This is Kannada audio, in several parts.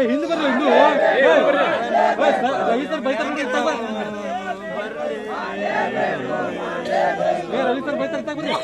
ಹಿಂದೆ ಬರ್ರಿ ಹಿಂದೆ ರವಿ ಸರ್ ಬೈತಾರ ರವಿ ಸರ್ ಬೈತಾರ ಬರ್ರಿ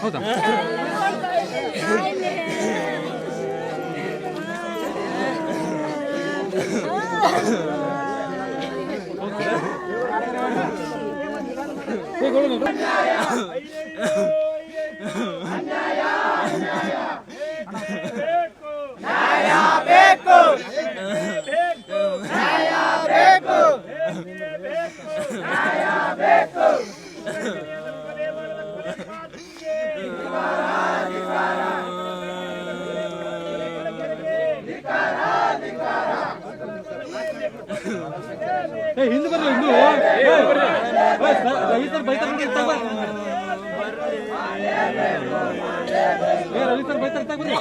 ಹೌದಾ ಹಿಂದೆ ಬರ್ರಿ ಹಿಂದೆ ರವಿ ಸರ್ ಬೈತಾರ ರವಿ ಸರ್ ಬೈತಾರ ಬರ್ರಿ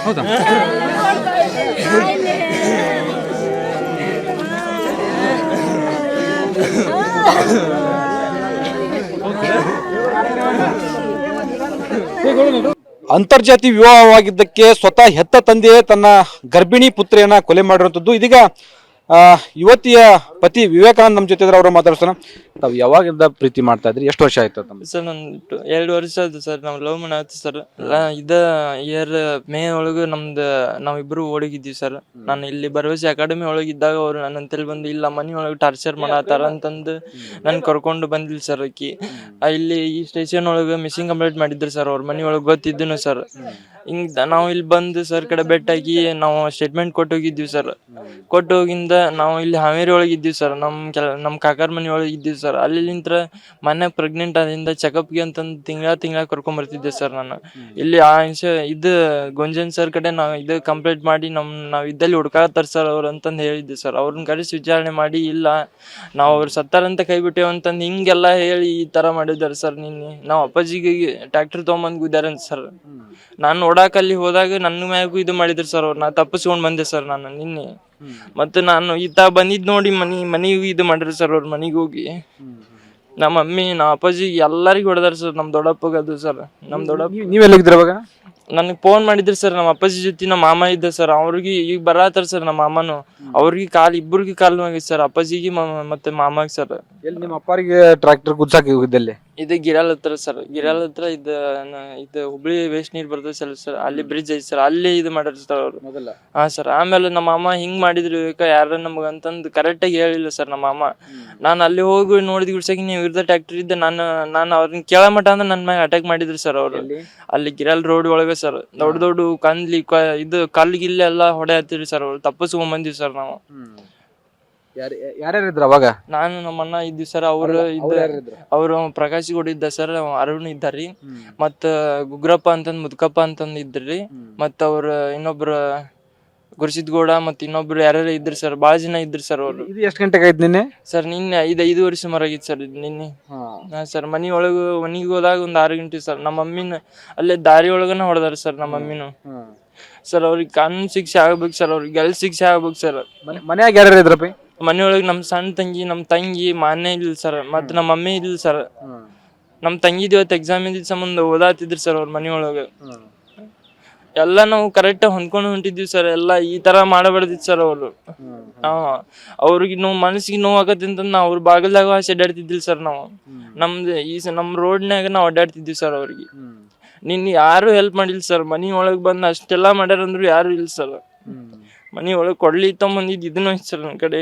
ಹೌದಾ ಅಂತರ್ಜಾತಿ ವಿವಾಹವಾಗಿದ್ದಕ್ಕೆ ಸ್ವತಃ ಹೆತ್ತ ತಂದೆಯೇ ತನ್ನ ಗರ್ಭಿಣಿ ಪುತ್ರಿಯನ್ನ ಕೊಲೆ ಮಾಡಿರುವಂತದ್ದು. ಇದೀಗ ಯುವತಿಯ ಪತಿ ವಿವೇಕಾನಂದ್ ನಮ್ಮ ಜೊತೆ ಅವ್ರ ಮಾತಾಡ್ಸೋಣ. ತಾವು ಯಾವಾಗಿಂದ ಪ್ರೀತಿ ಮಾಡ್ತಾ ಇದ್ರಿ? ಎಷ್ಟು ವರ್ಷ ಆಯ್ತು ಸರ್? ನಂದು 2 ವರ್ಷ ಆಯ್ತು ಸರ್. ನಾವು ಲವ್ ಮಾಡಾಯ್ತು ಸರ್. ಇದ ಇಯರ್ ಮೇ ಒಳಗ ನಾವಿಬ್ರು ಓಡೋಗಿದ್ವಿ ಸರ್. ನಾನು ಇಲ್ಲಿ ಭರವಸೆ ಅಕಾಡೆಮಿ ಒಳಗಿದ್ದಾಗ ಅವ್ರು ನನ್ನ ಅಂತೇಳಿ ಬಂದು ಇಲ್ಲ ಮನಿ ಒಳಗೆ ಟಾರ್ಚರ್ ಮಾಡತ್ತಾರ ಅಂತಂದು ನನ್ ಕರ್ಕೊಂಡು ಬಂದಿಲ್ಲ ಸರ್. ಆಕಿ ಇಲ್ಲಿ ಈ ಸ್ಟೇಷನ್ ಒಳಗ ಮಿಸ್ಸಿಂಗ್ ಕಂಪ್ಲೇಂಟ್ ಮಾಡಿದ್ರು ಸರ್. ಅವ್ರ ಮನಿ ಒಳಗೆ ಗೊತ್ತಿದ್ದನು ಸರ್. ಹಿಂಗ್ ನಾವು ಇಲ್ಲಿ ಬಂದು ಸರ್ ಕಡೆ ಬೆಟ್ಟಾಗಿ ನಾವು ಸ್ಟೇಟ್ಮೆಂಟ್ ಕೊಟ್ಟು ಹೋಗಿದ್ವಿ ಸರ್. ಕೊಟ್ಟು ಹೋಗಿಂದ ನಾವು ಇಲ್ಲಿ ಹಾವೇರಿ ಒಳಗಿದ್ವಿ ಇದ್ದೀವಿ ಸರ್, ನಮ್ಮ ಕಾಕಾರ ಮನೆ ಒಳಗೆ ಇದ್ದೀವಿ ಸರ್. ಅಲ್ಲಿಂತ್ರ ಮನೆ ಪ್ರೆಗ್ನೆಂಟ್ ಆದ್ರಿಂದ ಚೆಕಪ್ಗೆ ಅಂತಂದು ತಿಂಗಳ ಕರ್ಕೊಂಡ್ ಬರ್ತಿದ್ದೆ ಸರ್ ನಾನು. ಇಲ್ಲಿ ಇದು ಗೊಂಜನ್ ಸರ್ ಕಡೆ ನಾವು ಇದು ಕಂಪ್ಲೇಂಟ್ ಮಾಡಿ ನಾವ್ ಇದ್ದಲ್ಲಿ ಹುಡ್ಕಾತಾರ ಸರ್ ಅವ್ರು ಅಂತಂದು ಹೇಳಿದ್ದೆ ಸರ್. ಅವ್ರನ್ನ ಕರೆಸಿ ವಿಚಾರಣೆ ಮಾಡಿ ಇಲ್ಲ ನಾವು ಅವ್ರು ಸತ್ತಾರಂತ ಕೈ ಬಿಟ್ಟೇವ್ ಅಂತಂದು ಹಿಂಗೆಲ್ಲ ಹೇಳಿ ಈ ತರ ಮಾಡಿದ್ದಾರೆ ಸರ್. ನಿನ್ನೆ ನಾವ್ ಅಪ್ಪಾಜಿಗೆ ಟ್ರ್ಯಾಕ್ಟರ್ ತಗೊಂಬಂದ್ ಗುದ್ದಾರಂತ ಸರ್. ನಾನು ನೋಡಾಕ ಅಲ್ಲಿ ಹೋದಾಗ ನನ್ನ ಮ್ಯಾಗೂ ಇದು ಮಾಡಿದ್ರು ಸರ್ ಅವ್ರು. ನಾ ತಪ್ಪಿಸ್ಕೊಂಡ್ ಬಂದೆ ಸರ್ ನಾನು ನಿನ್ನೆ. ಮತ್ತೆ ನಾನು ಬಂದಿದ್ ನೋಡಿ ಮನಿಗೂ ಇದು ಮಾಡಿದ್ರು ಸರ್ ಅವ್ರ ಮನಿಗೆ ಹೋಗಿ. ನಮ್ಮ ಮಮ್ಮಿ ನಮ್ಮ ಅಪ್ಪಾಜಿ ಎಲ್ಲರಿಗೂ ಹೊಡೆದಾರ ಸರ್. ನಮ್ ದೊಡ್ಡಪ್ಪಗ ಅದು ಸರ್. ನಮ್ ದೊಡ್ಡಪ್ಪ ನೀವೆಲ್ಲಿದ್ರ ಅವಾಗ? ನನಗೆ ಫೋನ್ ಮಾಡಿದ್ರಿ ಸರ್. ನಮ್ಮ ಅಪ್ಪಾಜಿ ಜೊತೆ ನಮ್ಮ ಮಾಮ ಇದ್ದ ಸರ್. ಅವ್ರಿಗೆ ಈಗ ಬರತ್ತಾರ ಸರ್ ನಮ್ಮ ಮಾಮನು. ಅವ್ರಿಗೆ ಇಬ್ಬರಿಗೆ ಕಾಲು ನೋವಾಗಿತ್ತು ಸರ್, ಅಪ್ಪಾಜಿಗೆ ಮತ್ತೆ ಮಾಮಾಗ ಸರ್. ಎಲ್ಲಿ ನಿಮ್ಮ ಅಪ್ಪರಿಗೆ ಟ್ರ್ಯಾಕ್ಟರ್ ಗುದ್ಸಾಕಿ ಹೋಗಿದ್ದಲ್ಲಿ? ಇದು ಗಿರಾಲ್ ಹತ್ರ ಸರ್. ಗಿರಾಲ್ ಹತ್ರ ಇದು ಹುಬ್ಳಿ ವೇಸ್ಟ್ ನೀರ್ ಬರ್ತದೆ ಸರ್, ಅಲ್ಲಿ ಬ್ರಿಡ್ಜ್ ಐತಿ ಸರ್, ಅಲ್ಲಿ ಇದು ಮಾಡ್ಯಾರ ಸರ್ ಅವ್ರು. ಹಾ ಸರ್. ಆಮೇಲೆ ನಮ್ಮ ಮಾಮ ಹಿಂಗ್ ಮಾಡಿದ್ರು ಯಾರ ನಮಗ ಅಂತಂದು ಕರೆಕ್ಟ್ ಆಗಿ ಹೇಳಿಲ್ಲ ಸರ್ ನಮ್ಮ ಮಾಮ. ನಾನು ಅಲ್ಲಿ ಹೋಗಿ ನೋಡಿದ್ ಗುಡ್ಸಾಗಿ ನೀವು ಇರ್ದ ಟ್ರ್ಯಾಕ್ಟರ್ ಇದ್ದೆ. ನಾನು ಅವ್ರನ್ನ ಕೇಳ ಮಟ ಅಂದ್ರೆ ನನ್ನ ಮ್ಯಾಗ ಅಟ್ಯಾಕ್ ಮಾಡಿದ್ರು ಸರ್ ಅವ್ರು. ಅಲ್ಲಿ ಗಿರಾಲ್ ರೋಡ್ ಒಳಗೆ ಸರ್. ದೊಡ್ಡ ಕಂದ್ಲಿ ಇದು ಕಲ್ಲಿಗಿಲ್ಲ ಎಲ್ಲ ಹೊಡೆ ಹತ್ತಿರಿ ಸರ್ ಅವ್ರು. ತಪ್ಪಿಸ್ಕೊಂಡ್ ಬಂದಿವಿ ಸರ್ ನಾವು. ಯಾರ್ಯಾರಿದ್ರು ಅವಾಗ? ನಾನು ನಮ್ಮ ಅಣ್ಣ ಇದ್ವಿ ಸರ್. ಅವ್ರು ಪ್ರಕಾಶ್ ಗೌಡ ಇದ್ದ ಸರ್, ಅರುಣ್ ಇದ್ದಾರಿ, ಮತ್ತ ಗುಗ್ರಪ್ಪ ಅಂತಂದ್ ಮುದ್ಕಪ್ಪ ಅಂತಂದ್ ಇದ್ರಿ, ಮತ್ತ ಅವ್ರ ಇನ್ನೊಬ್ರು ಗುರ್ಸಿದ್ ಗೌಡ ಮತ್ ಇನ್ನೊಬ್ರು ಯಾರ್ಯಾರ ಇದ್ರಿ ಸರ್. ಬಾಳ ಜನ ಇದ್ರಿ ಸರ್ ಅವ್ರು. ಇದು ಎಷ್ಟು ಗಂಟೆಗೆ ಆಯ್ತು ನಿನ್ನೆ? ಸರ್ ನಿನ್ನೆ 5 ಸುಮಾರು ಆಗಿತ್ತು ಸರ್ ನಿನ್ನೆ. ಹಾ ಸರ್. ಮನಿಗೆ ಹೋದಾಗ ಒಂದ್ 6 ಗಂಟೆ ಸರ್. ನಮ್ಮ ಮಮ್ಮಿನ ಅಲ್ಲೇ ದಾರಿ ಒಳಗನ ಹೊಡೆದಾರ ಸರ್ ನಮ್ಮ ಮಮ್ಮಿನು ಸರ್. ಅವ್ರಿಗೆ ಕಾನೂನು ಶಿಕ್ಷೆ ಆಗ್ಬೇಕು ಸರ್, ಅವ್ರಿಗೆ ಎಲ್ ಶಿಕ್ಷೆ ಆಗ್ಬೇಕು ಸರ್. ಮನ್ಯಾಗ ಯಾರ್ಯಾರ ಇದ್ರಪ್ಪ? ಮನೆಯೊಳಗೆ ನಮ್ಮ ಸಣ್ಣ ತಂಗಿ, ನಮ್ಮ ತಂಗಿ, ಮಾನ್ಯ ಇಲ್ಲ ಸರ್, ಮತ್ ನಮ್ಮ ಮಮ್ಮಿ ಇಲ್ಲ ಸರ್. ನಮ್ಮ ತಂಗಿದ್ ಇವತ್ತು ಎಕ್ಸಾಮ್ ಇದ್ದಿದ್ ಸಂಬಂಧ ಓದಾತಿದ್ರಿ ಸರ್ ಅವ್ರ ಮನೆಯೊಳಗೆ. ಎಲ್ಲ ನಾವು ಕರೆಕ್ಟ್ ಹೊಂದ್ಕೊಂಡು ಹೊಂಟಿದ್ವಿ ಸರ್. ಎಲ್ಲ ಈ ತರ ಮಾಡಬಾರ್ದಿತ್ತು ಸರ್ ಅವ್ರು. ಅವ್ರಿಗೆ ಮನಸ್ಸಿಗೆ ನೋವು ಆಗತ್ತಂತ ನಾವು ಅವ್ರ ಬಾಗಲ್ದಾಗ ಅಡ್ಡಾಡ್ತಿದ್ದಿಲ್ಲ ಸರ್ ನಾವು. ನಮ್ ರೋಡ್ನಾಗ ನಾವು ಅಡ್ಡಾಡ್ತಿದ್ವಿ ಸರ್. ಅವ್ರಿಗೆ ನಿನ್ನ ಯಾರು ಹೆಲ್ಪ್ ಮಾಡಿಲ್ಲ ಸರ್. ಮನಿ ಒಳಗ್ ಬಂದ್ ಅಷ್ಟೆಲ್ಲಾ ಮಾಡ್ಯಾರಂದ್ರು ಯಾರು ಇಲ್ಲ ಸರ್. ಮನಿ ಒಳಗ್ ಕೊಡ್ಲಿ ತಗೊಂಬಂದಿದ್ ಇದನ್ನ ಸರ್ ನನ್ ಕಡೆ.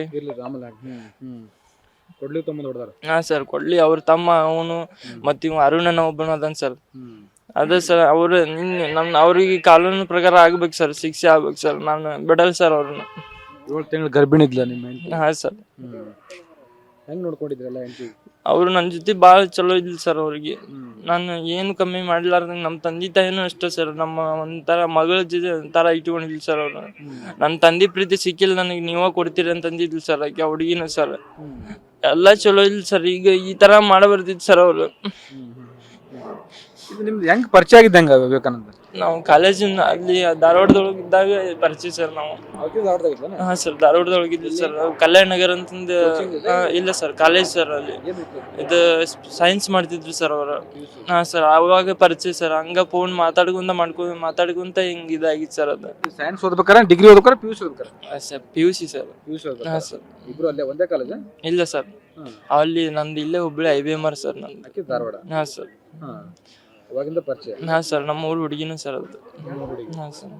ಹಾ ಸರ್. ಕೊಡ್ಲಿ ಅವ್ರ ತಮ್ಮ ಅವನು ಮತ್ ಇವ್ ಅರುಣನ ಒಬ್ಬನ ಅದನ್ ಸರ್. ಅದೇ ಸರ್. ಅವ್ರು ನಿನ್ನೆ ಅವ್ರಿಗೆ ಕಾನೂನು ಪ್ರಕಾರ ಆಗ್ಬೇಕು ಸರ್, ಶಿಕ್ಷೆ ಆಗ್ಬೇಕು ಸರ್. ನಾನು ಬಿಡಲ್ ಸರ್ ಅವ್ರನ್ನ. 7 ತಿಂಗಳು ಗರ್ಭಿಣಿ ಇದ್ಲ ನಿಮ್ಮ? ಹಾ ಸರ್. ಹೆಂಗ್ ನೋಡ್ಕೊಂಡಿದ್ರಲ್ಲ? ಅವ್ರು ನನ್ ಜೊತೆ ಬಾಳ ಚಲೋ ಇದ್ಲಿ ಸರ್. ಅವ್ರಿಗೆ ನಾನು ಏನು ಕಮ್ಮಿ ಮಾಡ್ಲಾರ್ದಂಗ ನಮ್ಮ ತಂದೆ ತಾಯಿನೂ ಅಷ್ಟೇ ಸರ್. ನಮ್ಮ ಒಂಥರ ಮಗಳ ಜೊತೆ ಒಂಥರ ಇಟ್ಕೊಂಡಿದ್ಲಿ ಸರ್ ಅವ್ರು. ನನ್ನ ತಂದೆ ಪ್ರೀತಿ ಸಿಕ್ಕಿಲ್ಲ ನನಗೆ, ನೀವ ಕೊಡ್ತೀರಿ ಅಂತಂದಿದ್ಲಿ ಸರ್ ಆಕೆ ಹುಡುಗಿನ ಸರ್. ಎಲ್ಲಾ ಚಲೋ ಇಲ್ಲ ಸರ್. ಈಗ ಈ ತರ ಮಾಡಬಾರ್ದಿತ್ತು ಸರ್ ಅವ್ರು. ನಿಮ್ದು ಹೆಂಗ್ ಪರಿಚಯ ಆಗಿದ್ದಂಗ ವಿವೇಕಾನಂದ? ನಾವು ಕಾಲೇಜಿನ ಅಲ್ಲಿ ಧಾರವಾಡದೊಳಗ ಇದ್ದಾಗ ಪರಿಚಯ ಸರ್ ನಾವು. ಹಾ ಸರ್. ಧಾರವಾಡದೊಳಗಿದ್ವಿ ಸರ್. ಕಲ್ಯಾಣ ನಗರ ಅಂತಂದು ಇಲ್ಲ ಸರ್, ಕಾಲೇಜ್ ಸರ್. ಅಲ್ಲಿ ಇದು ಸೈನ್ಸ್ ಮಾಡ್ತಿದ್ರು ಸರ್ ಅವರು. ಹಾ ಸರ್. ಅವಾಗ ಪರಿಚಯ ಸರ್. ಹಂಗ ಫೋನ್ ಮಾತಾಡ್ಕೊಂತ ಹಿಂಗ್ ಇದಾಗಿತ್ತು ಸರ್. ಅದು ಸೈನ್ಸ್ ಓದ್ಬೇಕಾರೆ ಡಿಗ್ರಿ ಓದ್ಬೇಕಾರೆ PUC ಓದ್ಬೇಕಾರೆ? Sir PUC sir. ಹಾ ಸರ್. ಇಬ್ರು ಅಲ್ಲೇ ಒಂದೇ ಕಾಲೇಜ್? ಇಲ್ಲ ಸರ್, ಅಲ್ಲಿ ನಂದು ಇಲ್ಲೇ ಹುಬ್ಳಿ IBMR ಸರ್ ನಂದು. ಧಾರವಾಡ? ಹಾ ಸರ್. ಅವಾಗಿಂದ ಪರಿಚಯ? ಹಾ ಸರ್. ನಮ್ಮ ಊರು ಹುಡುಗಿನೂ ಸರ್ ಅದು. ಹಾ ಸರ್.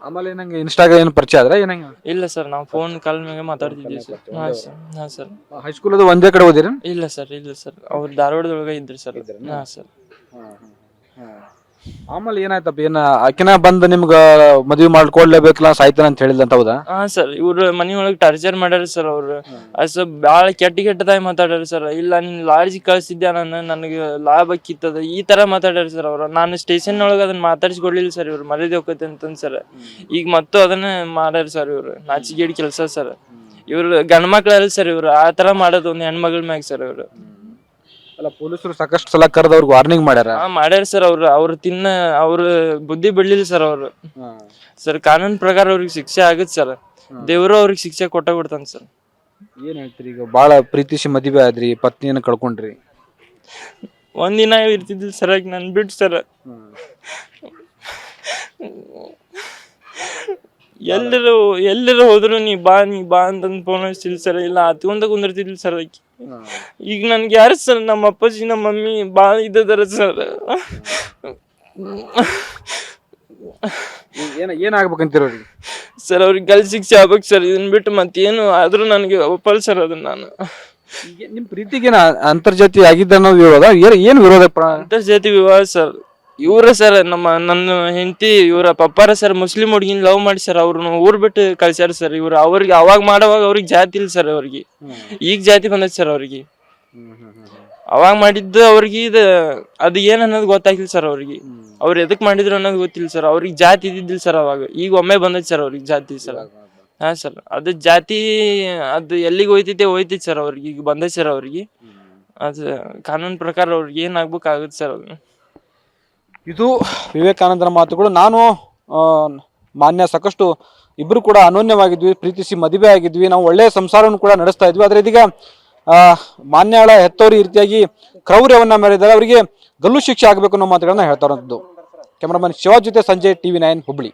ಆಮೇಲೆ ನಂಗೆ ಇನ್ಸ್ಟಾಗ ಏನು ಪರಿಚಯ ಆದ್ರೆ ಏನಂಗ? ಇಲ್ಲ ಸರ್, ನಾವು ಫೋನ್ ಕಾಲ್ ಮ್ಯಾಗ ಮಾತಾಡ್ತಿದ್ವಿ ಸರ್. ಹಾ ಸರ್. ಹಾ ಸರ್. ಹೈಸ್ಕೂಲ್ ಅದು ಒಂದೇ ಕಡೆ ಓದಿರ? ಇಲ್ಲ ಸರ್, ಇಲ್ಲ ಸರ್. ಅವ್ರು ಧಾರವಾಡದೊಳಗ ಇದ್ರಿ ಸರ್. ಹಾ ಸರ್. ಆಮೇಲೆ ಏನಾಯ್ತಪ್ಪ? ಏನ ಆಕಿನ ಬಂದ್ ನಿಮ್ಗ ಮದ್ವಿ ಮಾಡ್ಕೊಡ್ಲೇಬೇಕಲ್ಲ, ಸಾಯ್ತಾನ ಅಂತ ಹೇಳಿಲ್ಲ ಅಂತ? ಹೌದಾ? ಹಾ ಸರ್. ಇವ್ರು ಮನಿಯೊಳಗ್ ಟಾರ್ಚರ್ ಮಾಡ್ಯಾರ ಸರ್ ಅವ್ರು. ಅದ್ ಬಾಳ ಕೆಟ್ಟದಾಗಿ ಮಾತಾಡ್ಯಾರ ಸರ್. ಇಲ್ಲ ನೀನ್ ಲಾಡ್ಜ್ ಕಳ್ಸಿದ್ಯಾ, ನನಗೆ ಲಾಭ ಕಿತ್ತದ, ಈ ತರ ಮಾತಾಡ್ಯಾರ ಸರ್ ಅವ್ರು. ನಾನು ಸ್ಟೇಷನ್ ಒಳಗ ಅದನ್ನ ಮಾತಾಡ್ಸ್ಕೊಡ್ಲಿಲ್ಲ ಸರ್. ಇವ್ರು ಮರ್ಯಾದೆ ಹೋಗತ್ತೆ ಅಂತಂದ್ ಸರ್. ಈಗ ಮತ್ತು ಅದನ್ನ ಮಾಡ್ಯಾರ ಸರ್ ಇವ್ರು. ನಾಚಿಗೇಡಿ ಕೆಲಸ ಸರ್. ಇವ್ರು ಗಂಡ ಮಕ್ಳಲ್ಲ ಸರ್. ಇವ್ರು ಆ ತರ ಮಾಡೋದು ಒಂದು ಹೆಣ್ಮಗಳ ಮ್ಯಾಗ ಸರ್. ಇವ್ರು ಅಲ್ಲ, ಪೊಲೀಸರು ಸಾಕಷ್ಟು ಸಲ ಕರೆದು ಅವ್ರಿಗೆ ವಾರ್ನಿಂಗ್ ಮಾಡ್ಯಾರ. ಮಾಡ್ಯಾರ ಸರ್. ಅವ್ರು ಬುದ್ಧಿ ಬಿಡ್ಲಿಲ್ಲ ಸರ್ ಅವ್ರು. ಸರ್ ಕಾನೂನ್ ಪ್ರಕಾರ ಅವ್ರಿಗೆ ಶಿಕ್ಷೆ ಆಗತ್ ಸರ್. ದೇವ್ರು ಅವ್ರಿಗೆ ಶಿಕ್ಷೆ ಕೊಡ್ತಾನ ಸರ್. ಏನ್ ಹೇಳ್ತೀರಿ? ಈಗ ಬಾಳ ಪ್ರೀತಿಸಿ ಮದುವೆ ಆದ್ರಿ, ಪತ್ನಿಯನ್ನ ಕಳ್ಕೊಂಡ್ರಿ. ಒಂದಿನ ಇರ್ತಿದ್ದಿಲ್ಲ ಸರ್ ಆಗಿ ನನ್ ಬಿಟ್ಟು ಸರ್. ಎಲ್ಲರೂ ಹೋದ್ರು ನೀ ಬಾ ಅಂತಂದ್ ಫೋನ್ ಹಚ್ಚಿಲ್ಲ ಸರ್. ಇಲ್ಲ ಹತ್ಕೊಂಡ ಕುಂದಿರ್ತಿದ್ಲಿ ಸರ್ ಆಕಿ. ಈಗ ನನ್ಗೆ ಯಾರು ಸರ್? ನಮ್ಮ ಅಪ್ಪಾಜಿ ನಮ್ಮ ಮಮ್ಮಿ ಬಾಳ ಇದ್ದದಾರ ಸರ್. ಏನಾಗ್ಬೇಕಂತೀರ ಅವ್ರಿಗೆ? ಸರ್ ಅವ್ರಿಗೆ ಗಲ್ ಶಿಕ್ಷೆ ಆಗ್ಬೇಕು ಸರ್. ಇದನ್ ಬಿಟ್ಟು ಮತ್ತೇನು ಆದ್ರೂ ನನಗೆ ಒಪ್ಪಲ್ ಸರ್ ಅದನ್ನ. ನಾನು ನಿಮ್ ಪ್ರೀತಿಗೆ ಅಂತರ್ಜಾತಿ ಆಗಿದ್ದ ವಿರೋಧ? ಏನ್ ವಿರೋಧ? ಅಂತರ್ಜಾತಿ ವಿವಾಹ ಸರ್. ಇವ್ರ ಸರ್ ನನ್ನ ಹೆಂಡತಿ ಇವ್ರ ಪಪ್ಪಾರ ಸರ್ ಮುಸ್ಲಿಂ ಹುಡುಗಿನ ಲವ್ ಮಾಡಿ ಸರ್ ಅವ್ರನ್ನ ಊರ್ ಬಿಟ್ಟು ಕಳ್ಸ್ಯಾರ ಸರ್ ಇವ್ರು. ಅವ್ರಿಗೆ ಅವಾಗ ಮಾಡೋವಾಗ ಅವ್ರಿಗೆ ಜಾತಿ ಇಲ್ಲ ಸರ್ ಅವ್ರಿಗೆ, ಈಗ ಜಾತಿ ಬಂದೈತಿ ಸರ್ ಅವ್ರಿಗೆ. ಅವಾಗ ಮಾಡಿದ್ದು ಅವ್ರಿಗೆ ಅದು ಏನ್ ಅನ್ನೋದು ಗೊತ್ತಾಗಿಲ್ಲ ಸರ್ ಅವ್ರಿಗೆ. ಅವ್ರು ಎದಕ್ ಮಾಡಿದ್ರು ಅನ್ನೋದು ಗೊತ್ತಿಲ್ಲ ಸರ್. ಅವ್ರಿಗೆ ಜಾತಿ ಇದ್ದಿದ್ದಿಲ್ಲ ಸರ್ ಅವಾಗ, ಈಗ ಒಮ್ಮೆ ಬಂದೈತಿ ಸರ್ ಅವ್ರಿಗೆ ಜಾತಿ ಸರ್. ಹಾ ಸರ್, ಅದು ಜಾತಿ ಅದು ಎಲ್ಲಿಗೆ ಹೋಯ್ತೈತಿ ಸರ್ ಅವ್ರಿಗೆ, ಈಗ ಬಂದೈತಿ ಸರ್ ಅವ್ರಿಗೆ. ಅದು ಕಾನೂನು ಪ್ರಕಾರ ಅವ್ರಿಗೆ ಏನ್ ಆಗ್ಬೇಕಾಗುತ್ತೆ ಸರ್ ಅದು. ಇದು ವಿವೇಕಾನಂದರ ಮಾತುಗಳು. ನಾನು ಮಾನ್ಯ ಸಾಕಷ್ಟು ಇಬ್ರು ಕೂಡ ಅನೋನ್ಯವಾಗಿದ್ವಿ, ಪ್ರೀತಿಸಿ ಮದುವೆ ಆಗಿದ್ವಿ, ನಾವು ಒಳ್ಳೆಯ ಸಂಸಾರವನ್ನು ಕೂಡ ನಡೆಸ್ತಾ ಇದ್ವಿ. ಆದ್ರೆ ಇದೀಗ ಮಾನ್ಯಳ ಹೆತ್ತವರು ಈ ರೀತಿಯಾಗಿ ಕ್ರೌರ್ಯವನ್ನ ಮೆರೆದರೆ ಅವರಿಗೆ ಗಲ್ಲು ಶಿಕ್ಷೆ ಆಗಬೇಕು ಅನ್ನೋ ಮಾತುಗಳನ್ನ ಹೇಳ್ತಾ ಇರೋದು. ಕ್ಯಾಮರಾಮನ್ ಶಿವಾಜ್ ಜೊತೆ ಸಂಜಯ್, TV9 ಹುಬ್ಳಿ.